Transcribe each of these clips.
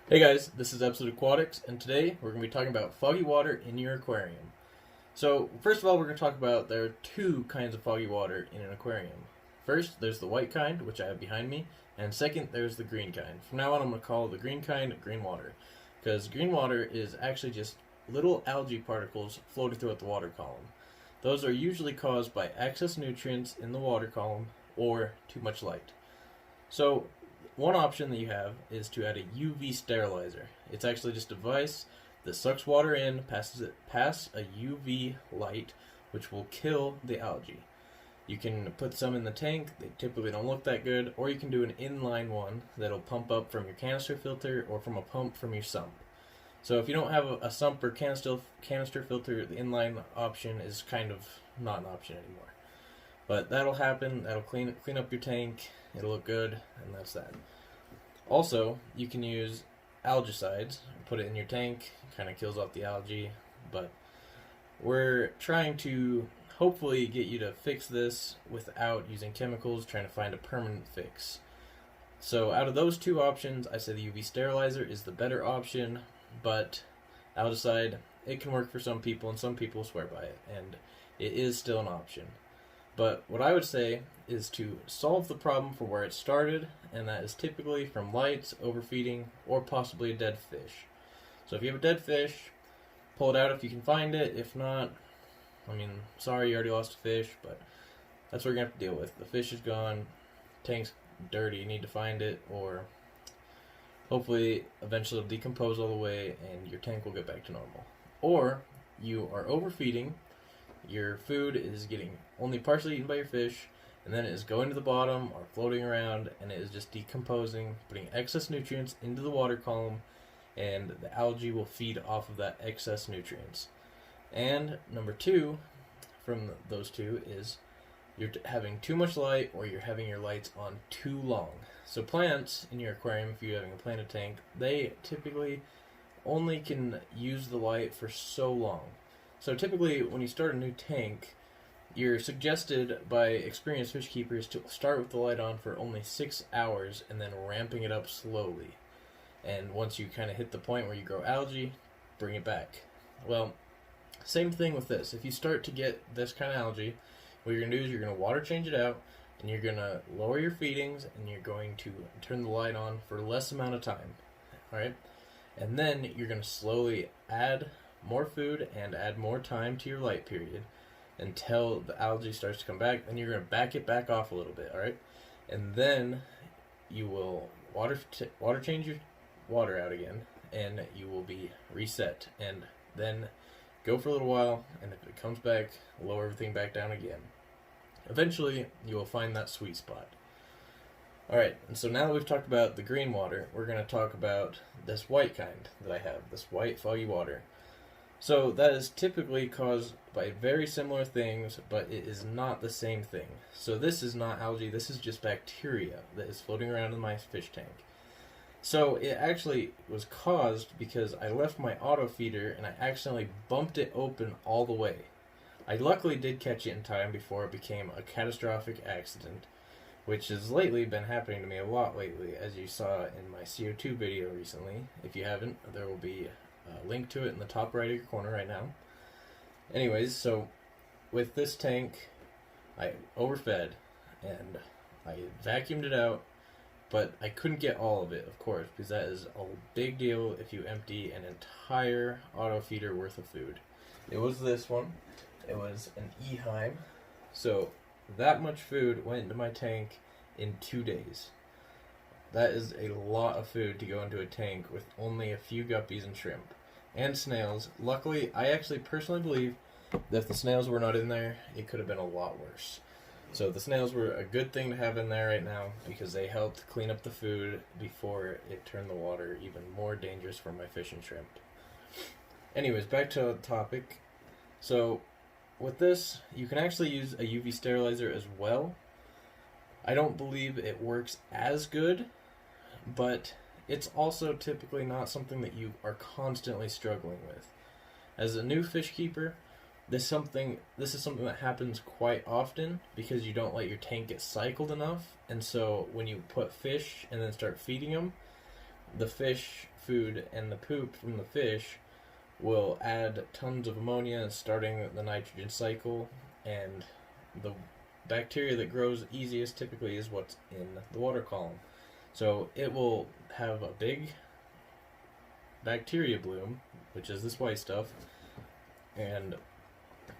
Hey guys, this is episode Aquatics, and today we're going to be talking about foggy water in your aquarium. So, first of all, we're going to talk about there are two kinds of foggy water in an aquarium. First, there's the white kind, which I have behind me, and second, there's the green kind. From now on, I'm going to call the green kind green water, because green water is actually just little algae particles floating throughout the water column. Those are usually caused by excess nutrients in the water column or too much light. So, one option that you have is to add a UV sterilizer. It's actually just a device that sucks water in, passes it past a UV light, which will kill the algae. You can put some in the tank, they typically don't look that good, or you can do an inline one that'll pump up from your canister filter or from a pump from your sump. So if you don't have a sump or canister filter, the inline option is kind of not an option anymore. But that'll happen, that'll clean up your tank, it'll look good, and that's that. Also, you can use algicides, put it in your tank, kind of kills off the algae, but we're trying to hopefully get you to fix this without using chemicals, trying to find a permanent fix. So out of those two options, I say the UV sterilizer is the better option, but algicide, it can work for some people, and some people swear by it, and it is still an option. But what I would say is to solve the problem from where it started, and that is typically from lights, overfeeding, or possibly a dead fish. So if you have a dead fish, pull it out if you can find it. If not, sorry, you already lost a fish, but that's what you're going to have to deal with. The fish is gone, tank's dirty, you need to find it, or hopefully eventually it'll decompose all the way and your tank will get back to normal. Or you are overfeeding, your food is getting only partially eaten by your fish, and then it is going to the bottom or floating around, and it is just decomposing, putting excess nutrients into the water column, and the algae will feed off of that excess nutrients. And number two, from those two, is you're having too much light, or you're having your lights on too long. So plants in your aquarium, if you're having a planted tank, they typically only can use the light for so long. So typically, when you start a new tank, you're suggested by experienced fish keepers to start with the light on for only 6 hours and then ramping it up slowly. And once you kind of hit the point where you grow algae, bring it back. Well, same thing with this. If you start to get this kind of algae, what you're going to do is you're going to water change it out, and you're going to lower your feedings, and you're going to turn the light on for less amount of time. Alright? And then you're going to slowly add more food and add more time to your light period until the algae starts to come back. Then you're going to back it back off a little bit, all right? And then you will water change your water out again, and you will be reset. And then go for a little while, and if it comes back, lower everything back down again. Eventually, you will find that sweet spot. Alright, and so now that we've talked about the green water, we're going to talk about this white kind that I have, this white foggy water. So that is typically caused by very similar things, but it is not the same thing. So this is not algae, this is just bacteria that is floating around in my fish tank. So it actually was caused because I left my auto feeder and I accidentally bumped it open all the way. I luckily did catch it in time before it became a catastrophic accident, which has lately been happening to me a lot lately, as you saw in my CO2 video recently. If you haven't, there will be link to it in the top right of your corner right now. Anyways, so with this tank, I overfed and I vacuumed it out, but I couldn't get all of it, of course, because that is a big deal if you empty an entire auto feeder worth of food. It was this one. It was an Eheim. So that much food went into my tank in 2 days. That is a lot of food to go into a tank with only a few guppies and shrimp. And snails. Luckily, I actually personally believe that if the snails were not in there, it could have been a lot worse. So the snails were a good thing to have in there right now because they helped clean up the food before it turned the water even more dangerous for my fish and shrimp. Anyways, back to the topic. So with this, you can actually use a UV sterilizer as well. I don't believe it works as good, but it's also typically not something that you are constantly struggling with. As a new fish keeper, this is something that happens quite often because you don't let your tank get cycled enough, and so when you put fish and then start feeding them, the fish food, and the poop from the fish will add tons of ammonia, starting the nitrogen cycle, and the bacteria that grows easiest typically is what's in the water column. So it will have a big bacteria bloom, which is this white stuff, and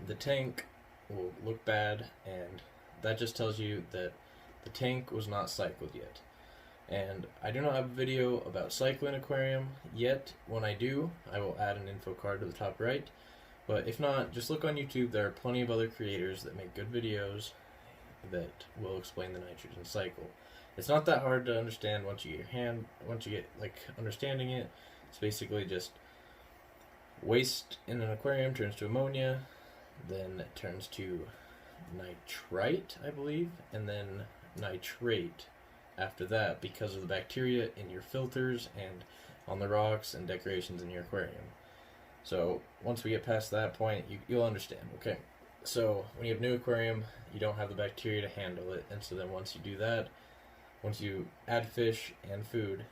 the tank will look bad, and that just tells you that the tank was not cycled yet. And I do not have a video about cycling aquarium yet. When I do, I will add an info card to the top right. But if not, just look on YouTube. There are plenty of other creators that make good videos that will explain the nitrogen cycle. It's not that hard to understand once you get like understanding it. It's basically just waste in an aquarium turns to ammonia, then it turns to nitrite, I believe, and then nitrate after that because of the bacteria in your filters and on the rocks and decorations in your aquarium. So once we get past that point, you'll understand, okay? So when you have a new aquarium, you don't have the bacteria to handle it, and so then once you do that, once you add fish and food,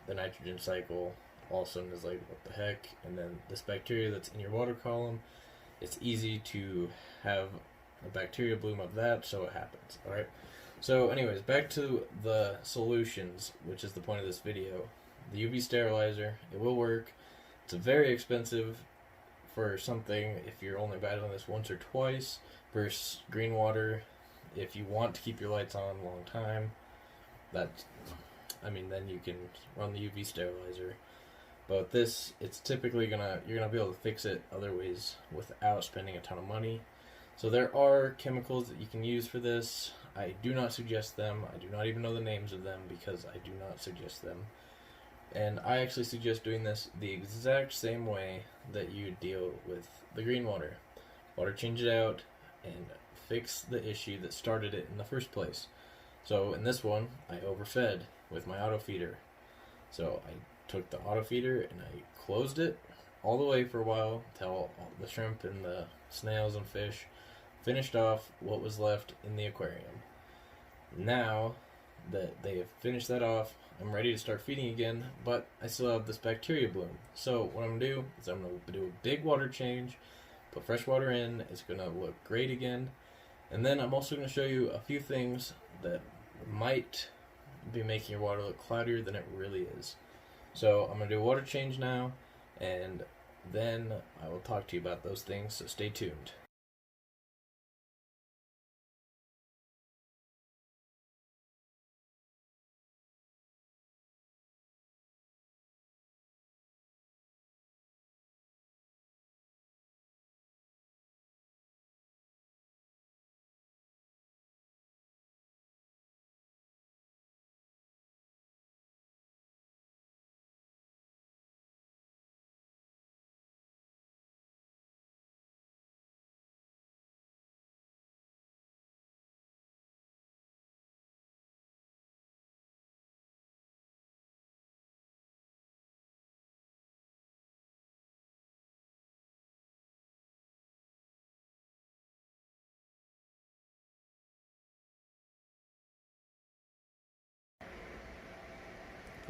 the nitrogen cycle all of a sudden is like, what the heck? And then this bacteria that's in your water column, it's easy to have a bacteria bloom of that, so it happens, alright? So anyways, back to the solutions, which is the point of this video. The UV sterilizer, it will work. It's very expensive for something if you're only battling this once or twice versus green water. If you want to keep your lights on a long time, then you can run the UV sterilizer. But this, it's typically you're gonna be able to fix it other ways without spending a ton of money. So there are chemicals that you can use for this. I do not suggest them. I do not even know the names of them because I do not suggest them. And I actually suggest doing this the exact same way that you deal with the green water. Water change it out and fix the issue that started it in the first place. So in this one, I overfed with my auto feeder. So I took the auto feeder and I closed it all the way for a while until all the shrimp and the snails and fish finished off what was left in the aquarium. Now that they have finished that off, I'm ready to start feeding again, but I still have this bacteria bloom. So what I'm going to do is I'm going to do a big water change, put fresh water in, it's going to look great again, and then I'm also going to show you a few things that might be making your water look cloudier than it really is. So I'm going to do a water change now, and then I will talk to you about those things, so stay tuned.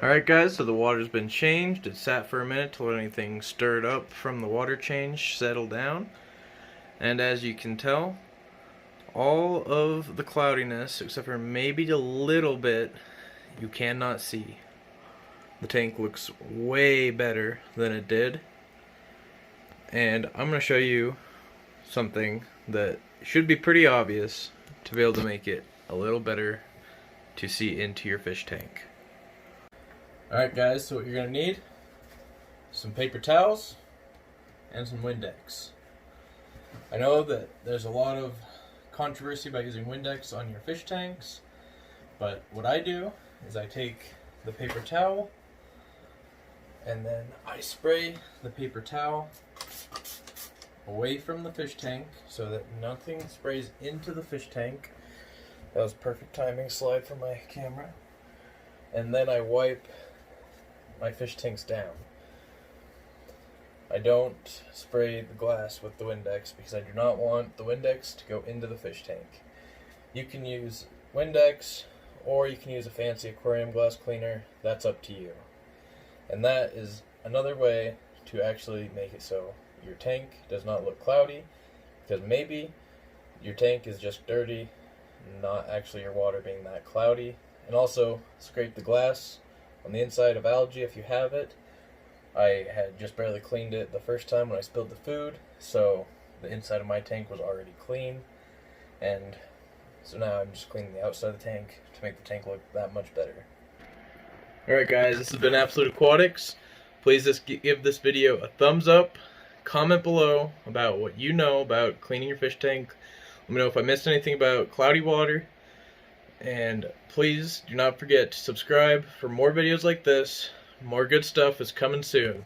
Alright guys, so the water's been changed. It sat for a minute to let anything stirred up from the water change settle down. And as you can tell, all of the cloudiness, except for maybe a little bit, you cannot see. The tank looks way better than it did. And I'm going to show you something that should be pretty obvious to be able to make it a little better to see into your fish tank. Alright guys, so what you're going to need is some paper towels and some Windex. I know that there's a lot of controversy about using Windex on your fish tanks, but what I do is I take the paper towel and then I spray the paper towel away from the fish tank so that nothing sprays into the fish tank. That was perfect timing slide from my camera. And then I wipe my fish tanks down. I don't spray the glass with the Windex because I do not want the Windex to go into the fish tank. You can use Windex or you can use a fancy aquarium glass cleaner. That's up to you. And that is another way to actually make it so your tank does not look cloudy, because maybe your tank is just dirty, not actually your water being that cloudy. And also scrape the glass on the inside of algae if you have it. I had just barely cleaned it the first time when I spilled the food, so the inside of my tank was already clean, and so now I'm just cleaning the outside of the tank to make the tank look that much better. Alright guys, this has been Absolute Aquatics. Please just give this video a thumbs up, comment below about what you know about cleaning your fish tank. Let me know if I missed anything about cloudy water, and please do not forget to subscribe for more videos like this. More good stuff is coming soon.